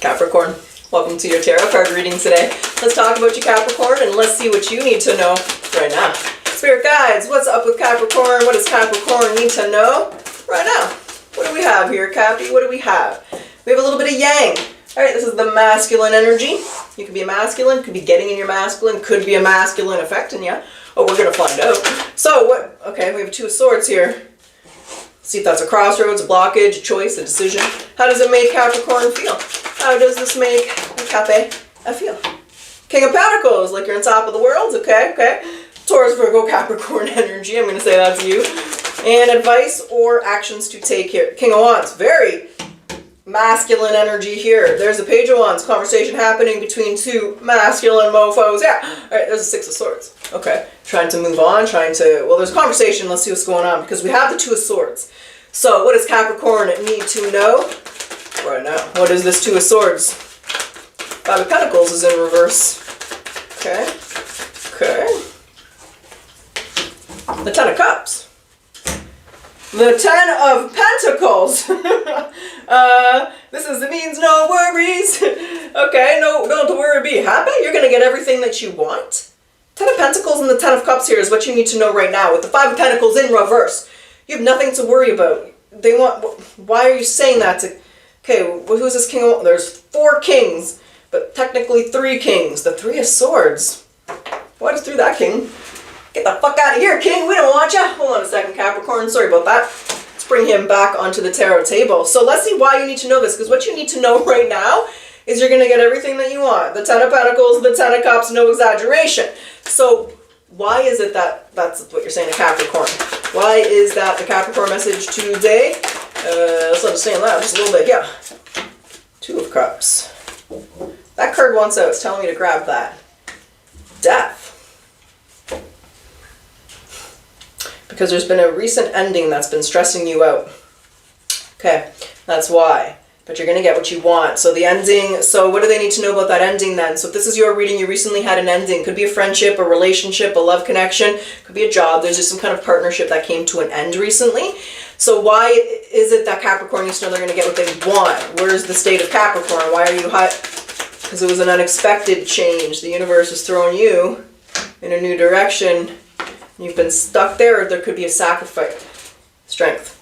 Capricorn, welcome to your tarot card reading today. Let's talk about you, Capricorn, and let's see what you need to know right now. Spirit guides, what's up with Capricorn? What does Capricorn need to know right now? What do we have here, Cappy? What do we have? We have a little bit of yang. All right, this is the masculine energy. You could be a masculine, could be getting in your masculine, could be a masculine affecting you. Oh, we're going to find out. So what? Okay, we have Two of Swords here. See if that's a crossroads, a blockage, a choice, a decision. How does it make Capricorn feel? How does this make Cape feel? King of Pentacles, like you're on top of the world. Okay. Taurus, Virgo, Capricorn energy. I'm going to say that's you. And advice or actions to take here. King of Wands, very masculine energy here. There's a Page of Wands, conversation happening between two masculine mofos. Yeah. All right, there's a Six of Swords. Okay. Trying to move on, well, there's conversation. Let's see what's going on because we have the Two of Swords. So what does Capricorn need to know right now? What is this Two of Swords? Five of Pentacles is in reverse. Okay. The Ten of Cups. The Ten of Pentacles. This means no worries. Okay, no, don't worry, be happy. You're going to get everything that you want. Ten of Pentacles and the Ten of Cups here is what you need to know right now. With the Five of Pentacles in reverse, you have nothing to worry about. Why are you saying that to, okay, who's this king of, there's 4 kings, but technically 3 kings. The Three of Swords. What is through that king? Get the fuck out of here, king. We don't want you. Hold on a second, Capricorn. Sorry about that. Let's bring him back onto the tarot table. So let's see why you need to know this, because what you need to know right now is you're going to get everything that you want. The Ten of Pentacles, the Ten of Cups, no exaggeration. So why is it that's what you're saying to Capricorn? Why is that the Capricorn message today? Let's understand that just a little bit. Yeah. Two of Cups. That card wants out. It's telling me to grab that. Death. Because there's been a recent ending that's been stressing you out. Okay, that's why. But you're going to get what you want. So the ending, so what do they need to know about that ending then? So if this is your reading, you recently had an ending. Could be a friendship, a relationship, a love connection. Could be a job. There's just some kind of partnership that came to an end recently. So why is it that Capricorn needs to know they're going to get what they want? Where's the state of Capricorn? Why are you high? Because it was an unexpected change. The universe is throwing you in a new direction. You've been stuck there, or there could be a sacrifice. Strength.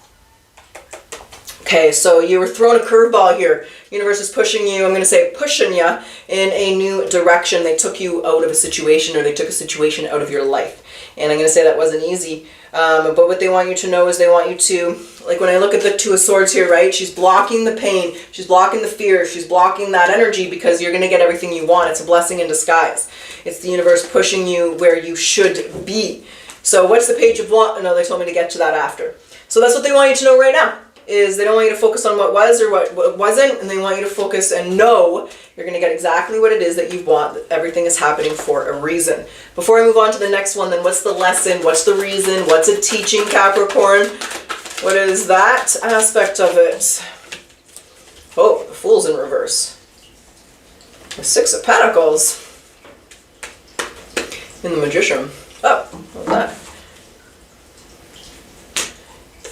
Okay, so you were thrown a curveball here. Universe is pushing you, I'm going to say pushing you in a new direction. They took you out of a situation, or they took a situation out of your life. And I'm going to say that wasn't easy. But what they want you to know is they want you to, like when I look at the Two of Swords here, right? She's blocking the pain. She's blocking the fear. She's blocking that energy because you're going to get everything you want. It's a blessing in disguise. It's the universe pushing you where you should be. So what's the Page of Wands? No, they told me to get to that after. So that's what they want you to know right now. Is they don't want you to focus on what was or what wasn't, and they want you to focus and know you're going to get exactly what it is that you want. Everything is happening for a reason. Before I move on to the next one, then what's the lesson? What's the reason? What's it teaching, Capricorn? What is that aspect of it? Oh, the Fool's in reverse. The Six of Pentacles. And the Magician. Oh, what's that?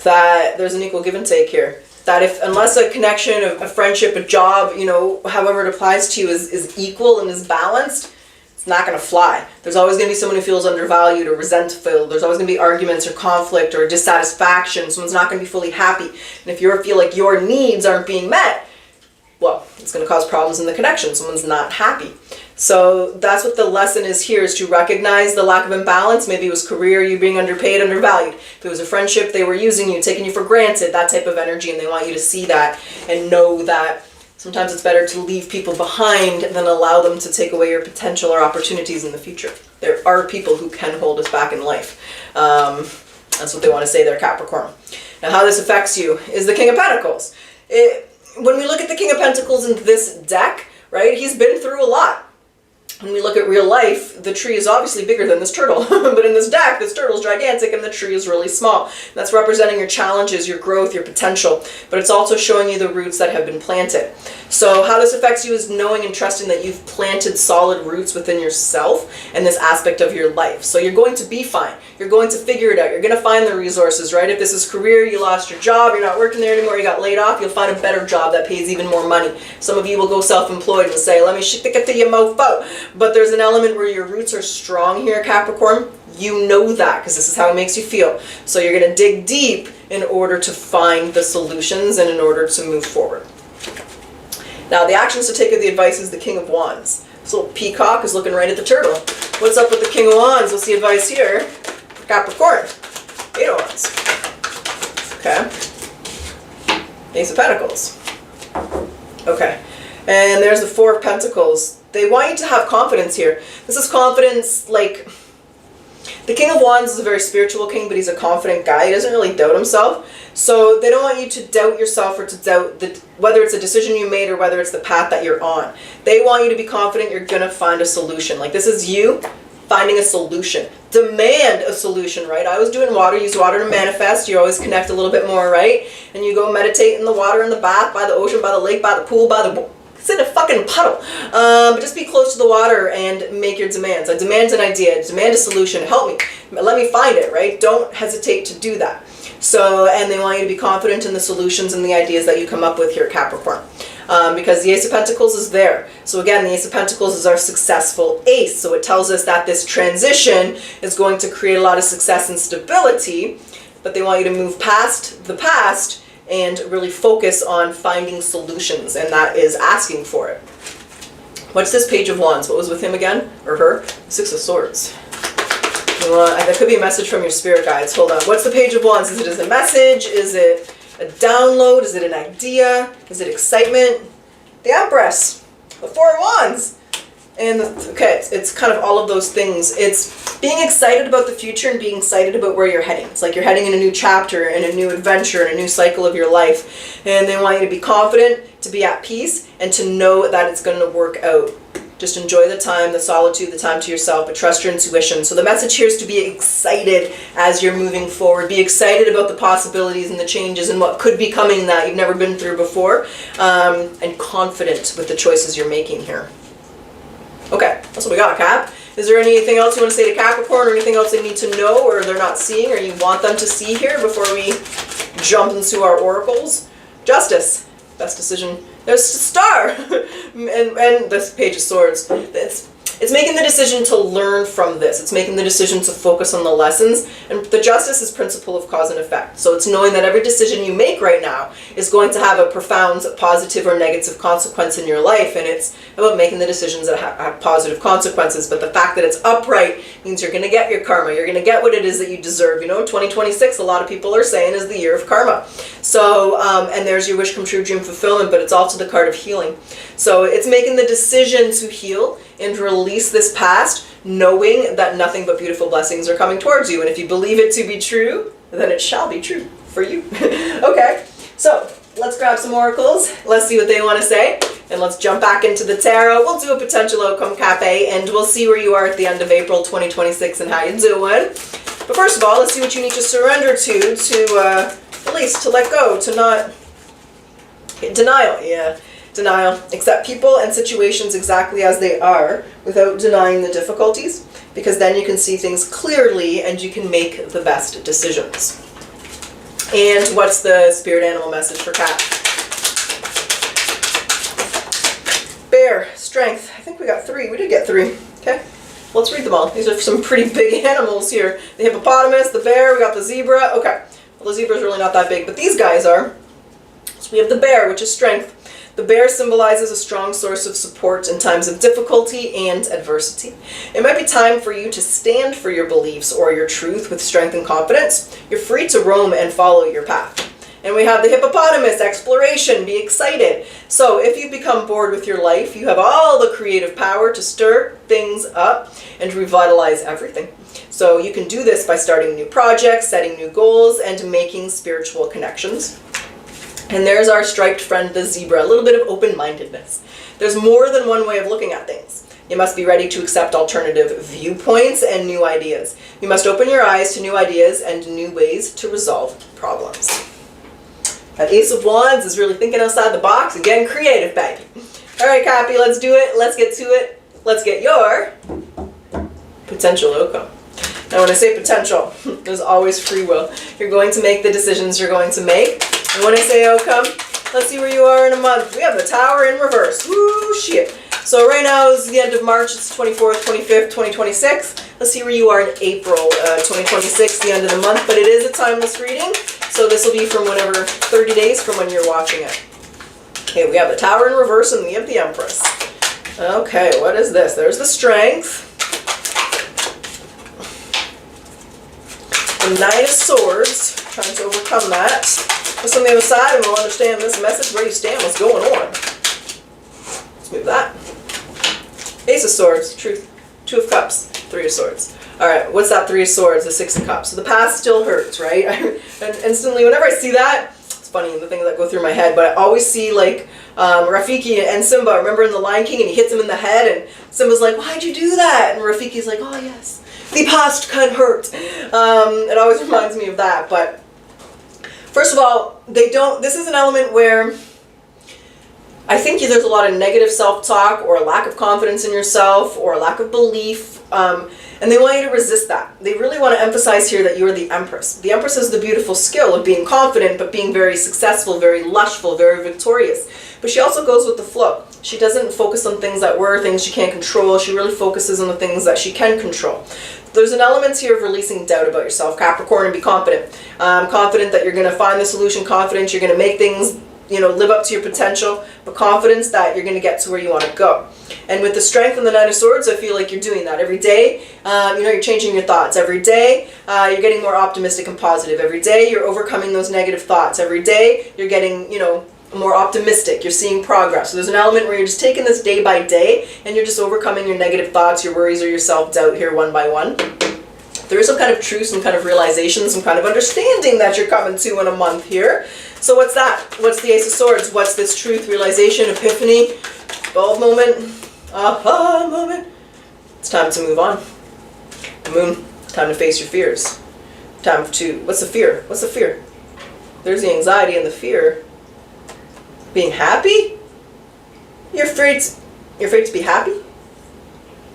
That there's an equal give and take here. That unless a connection, a friendship, a job, however it applies to you is equal and is balanced, it's not going to fly. There's always going to be someone who feels undervalued or resentful. There's always going to be arguments or conflict or dissatisfaction. Someone's not going to be fully happy. And if you feel like your needs aren't being met, well, it's going to cause problems in the connection. Someone's not happy. So that's what the lesson is here, is to recognize the lack of imbalance. Maybe it was career, you being underpaid, undervalued. If it was a friendship, they were using you, taking you for granted, that type of energy, and they want you to see that and know that sometimes it's better to leave people behind than allow them to take away your potential or opportunities in the future. There are people who can hold us back in life. That's what they want to say there, Capricorn. Now, how this affects you is the King of Pentacles. When we look at the King of Pentacles in this deck, right, he's been through a lot. when we look at real life, the tree is obviously bigger than this turtle. But in this deck, this turtle is gigantic and the tree is really small. That's representing your challenges, your growth, your potential. But it's also showing you the roots that have been planted. So how this affects you is knowing and trusting that you've planted solid roots within yourself and this aspect of your life. So you're going to be fine. You're going to figure it out. You're going to find the resources, right? If this is career, you lost your job, you're not working there anymore, you got laid off, you'll find a better job that pays even more money. Some of you will go self-employed and say, let me stick it to you, mofo. But there's an element where your roots are strong here, Capricorn. You know that because this is how it makes you feel. So you're going to dig deep in order to find the solutions and in order to move forward. Now, the actions to take of the advice is the King of Wands. This little peacock is looking right at the turtle. What's up with the King of Wands? What's the advice here for Capricorn? Eight of Wands. Okay. Ace of Pentacles. Okay. And there's the Four of Pentacles. They want you to have confidence here. This is confidence, like, the King of Wands is a very spiritual king, but he's a confident guy. He doesn't really doubt himself. So they don't want you to doubt yourself or to doubt whether it's a decision you made or whether it's the path that you're on. They want you to be confident you're going to find a solution. Like, this is you finding a solution. Demand a solution, right? I was doing water, use water to manifest. You always connect a little bit more, right? And you go meditate in the water, in the bath, by the ocean, by the lake, by the pool, by the... It's in a fucking puddle. But just be close to the water and make your demands. I demand an idea, demand a solution, help me, let me find it, right? Don't hesitate to do that. So, and they want you to be confident in the solutions and the ideas that you come up with here, Capricorn. Because the Ace of Pentacles is there. So again, the Ace of Pentacles is our successful ace. So it tells us that this transition is going to create a lot of success and stability, but they want you to move past the past and really focus on finding solutions, and that is asking for it. What's this Page of Wands? What was with him again? Or her? Six of Swords. That could be a message from your spirit guides. Hold on. What's the Page of Wands? Is it a message? Is it a download? Is it an idea? Is it excitement? The Empress. The Four of Wands. And it's kind of all of those things. It's being excited about the future and being excited about where you're heading. It's like you're heading in a new chapter, in a new adventure, in a new cycle of your life. And they want you to be confident, to be at peace, and to know that it's going to work out. Just enjoy the time, the solitude, the time to yourself, but trust your intuition. So the message here is to be excited as you're moving forward. Be excited about the possibilities and the changes and what could be coming that you've never been through before. And confident with the choices you're making here. Okay, that's what we got, Cap. Is there anything else you want to say to Capricorn, or anything else they need to know or they're not seeing or you want them to see here before we jump into our oracles? Justice. Best decision. There's a star. and this Page of Swords. It's making the decision to learn from this. It's making the decision to focus on the lessons. And the Justice is principle of cause and effect. So it's knowing that every decision you make right now is going to have a profound positive or negative consequence in your life. And it's about making the decisions that have positive consequences. But the fact that it's upright means you're going to get your karma. You're going to get what it is that you deserve. You know, 2026, a lot of people are saying, is the year of karma. So, and there's your wish come true, dream fulfillment, but it's also the card of healing. So it's making the decision to heal and release this past, knowing that nothing but beautiful blessings are coming towards you. And if you believe it to be true, then it shall be true for you. Okay, so let's grab some oracles. Let's see what they want to say. And let's jump back into the tarot. We'll do a potential outcome cafe, and we'll see where you are at the end of April 2026 and how you're doing. But first of all, let's see what you need to surrender to release, to let go, to not... Denial, yeah. Denial. Accept people and situations exactly as they are without denying the difficulties, because then you can see things clearly and you can make the best decisions. And what's the spirit animal message for Cat? Bear. Strength. I think we got 3. We did get 3. Okay. Let's read them all. These are some pretty big animals here. The hippopotamus, the bear, we got the zebra. Okay. Well, the zebra's really not that big, but these guys are. So we have the bear, which is strength. The bear symbolizes a strong source of support in times of difficulty and adversity. It might be time for you to stand for your beliefs or your truth with strength and confidence. You're free to roam and follow your path. And we have the hippopotamus, exploration, be excited. So if you've become bored with your life, you have all the creative power to stir things up and revitalize everything. So you can do this by starting new projects, setting new goals, and making spiritual connections. And there's our striped friend, the zebra, a little bit of open-mindedness. There's more than one way of looking at things. You must be ready to accept alternative viewpoints and new ideas. You must open your eyes to new ideas and new ways to resolve problems. That Ace of Wands is really thinking outside the box and getting creative, baby. All right, Cappy, let's do it. Let's get to it. Let's get your potential outcome. Now, when I say potential, there's always free will. You're going to make the decisions you're going to make. And when I say outcome, let's see where you are in a month. We have the Tower in reverse. Woo, shit. So right now is the end of March. It's 24th, 25th, 2026. Let's see where you are in April 2026, the end of the month. But it is a timeless reading. So this will be from whenever, 30 days from when you're watching it. Okay, we have the Tower in reverse and we have the Empress. Okay, what is this? There's the Strength. The Knight of Swords, trying to overcome that. What's on the other side, and we'll understand this message, where you stand, what's going on. Let's move that. Ace of Swords, Truth. Two of Cups, Three of Swords. All right, what's that Three of Swords? The Six of Cups. So the past still hurts, right? And instantly, whenever I see that, it's funny, the things that go through my head, but I always see like Rafiki and Simba. Remember in The Lion King, and he hits him in the head, and Simba's like, "Why'd you do that?" And Rafiki's like, "Oh yes, the past can hurt." It always reminds me of that. But first of all, this is an element where I think there's a lot of negative self-talk or a lack of confidence in yourself or a lack of belief, and they want you to resist that. They really want to emphasize here that you are the Empress. The Empress is the beautiful skill of being confident, but being very successful, very lushful, very victorious. But she also goes with the flow. She doesn't focus on things that were things she can't control. She really focuses on the things that she can control. There's an element here of releasing doubt about yourself, Capricorn, and be confident. Confident that you're going to find the solution, confident you're going to make things, live up to your potential, but confidence that you're going to get to where you want to go. And with the Strength and the Knight of Swords, I feel like you're doing that. Every day, you're changing your thoughts. Every day, you're getting more optimistic and positive. Every day, you're overcoming those negative thoughts. Every day, you're getting, more optimistic. You're seeing progress. So there's an element where you're just taking this day by day, and you're just overcoming your negative thoughts, your worries, or your self-doubt here one by one. There is some kind of truth, some kind of realization, some kind of understanding that you're coming to in a month here. So what's that? What's the Ace of Swords? What's this truth, realization, epiphany, bulb moment, aha moment? It's time to move on. The Moon, time to face your fears. Time to, what's the fear? What's the fear? There's the anxiety and the fear. Being happy? You're afraid to be happy?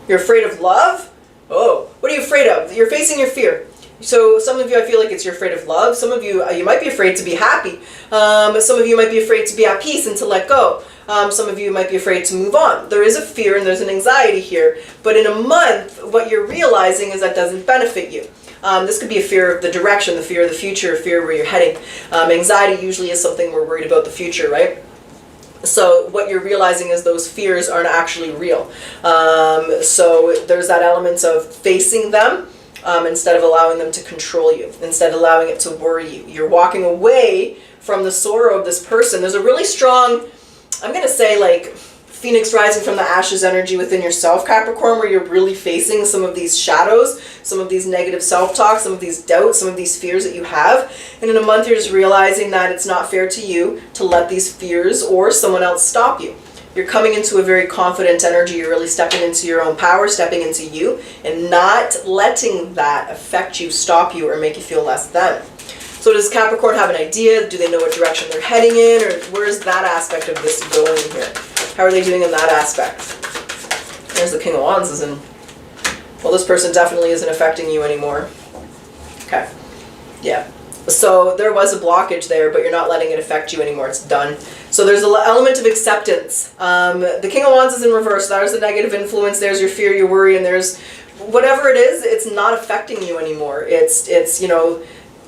You're afraid of love? Oh, what are you afraid of? You're facing your fear. So some of you, I feel like you're afraid of love. Some of you, you might be afraid to be happy. Some of you might be afraid to be at peace and to let go. Some of you might be afraid to move on. There is a fear and there's an anxiety here. But in a month, what you're realizing is that doesn't benefit you. This could be a fear of the direction, the fear of the future, a fear where you're heading. Anxiety usually is something we're worried about the future, right? So what you're realizing is those fears aren't actually real. So there's that element of facing them instead of allowing them to control you, instead of allowing it to worry you. You're walking away from the sorrow of this person. There's a really strong, I'm going to say like Phoenix rising from the ashes energy within yourself, Capricorn, where you're really facing some of these shadows, some of these negative self-talk, some of these doubts, some of these fears that you have. And in a month, you're just realizing that it's not fair to you to let these fears or someone else stop you. You're coming into a very confident energy. You're really stepping into your own power, stepping into you, and not letting that affect you, stop you, or make you feel less than. So does Capricorn have an idea? Do they know what direction they're heading in? Or where's that aspect of this going here? How are they doing in that aspect? There's the King of Wands is in. Well, this person definitely isn't affecting you anymore. Okay. Yeah. So there was a blockage there, but you're not letting it affect you anymore. It's done. So there's an element of acceptance. The King of Wands is in reverse. There's the negative influence. There's your fear, your worry, and there's whatever it is, it's not affecting you anymore. It's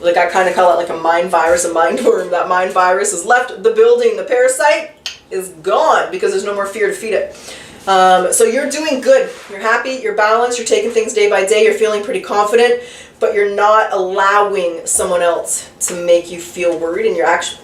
like I kind of call it like a mind virus, a mind worm. That mind virus has left the building. The parasite is gone because there's no more fear to feed it. So you're doing good. You're happy. You're balanced. You're taking things day by day. You're feeling pretty confident, but you're not allowing someone else to make you feel worried. And you're actually,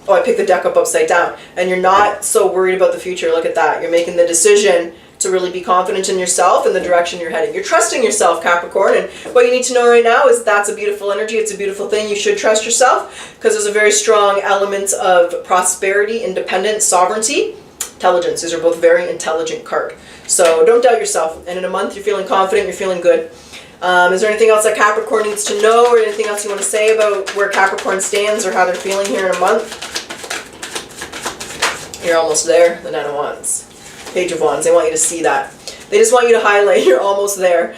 oh, I picked the deck up upside down. And you're not so worried about the future. Look at that. You're making the decision to really be confident in yourself and the direction you're heading. You're trusting yourself, Capricorn, and what you need to know right now is that's a beautiful energy. It's a beautiful thing. You should trust yourself because there's a very strong element of prosperity, independence, sovereignty intelligence. These are both very intelligent cards. So don't doubt yourself. And in a month, you're feeling confident, you're feeling good. Is there anything else that Capricorn needs to know, or anything else you want to say about where Capricorn stands or how they're feeling here in a month? You're almost there. The Nine of Wands. Page of Wands. They want you to see that. They just want you to highlight you're almost there.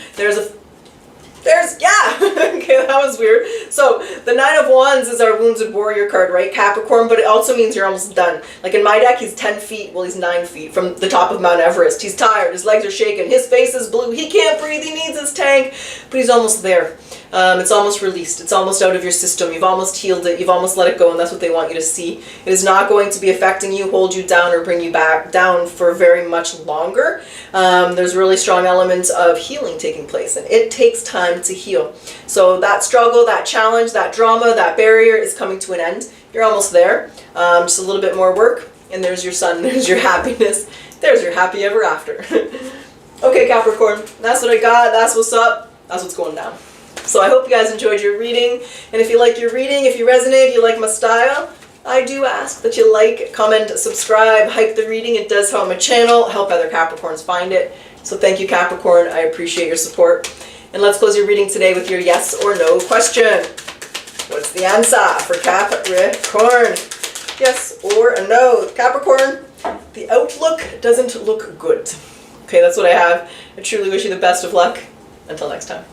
Yeah! Okay, that was weird. So, the Nine of Wands is our Wounded Warrior card, right, Capricorn? But it also means you're almost done. Like in my deck, he's 10 feet, well, he's 9 feet from the top of Mount Everest. He's tired, his legs are shaking, his face is blue, he can't breathe, he needs his tank, but he's almost there. It's almost released. It's almost out of your system. You've almost healed it. You've almost let it go, and that's what they want you to see. It is not going to be affecting you, hold you down, or bring you back down for very much longer. There's really strong elements of healing taking place, and it takes time to heal. So that struggle, that challenge, that drama, that barrier is coming to an end. You're almost there. Just a little bit more work, and there's your sun. There's your happiness. There's your happy ever after. Okay, Capricorn, that's what I got. That's what's up. That's what's going down. So I hope you guys enjoyed your reading, and if you like your reading, if you resonate, you like my style, I do ask that you like, comment, subscribe, hype the reading. It does help my channel, help other Capricorns find it. So thank you, Capricorn. I appreciate your support. And let's close your reading today with your yes or no question. What's the answer for Capricorn? Yes or no? Capricorn, the outlook doesn't look good. Okay, that's what I have. I truly wish you the best of luck. Until next time.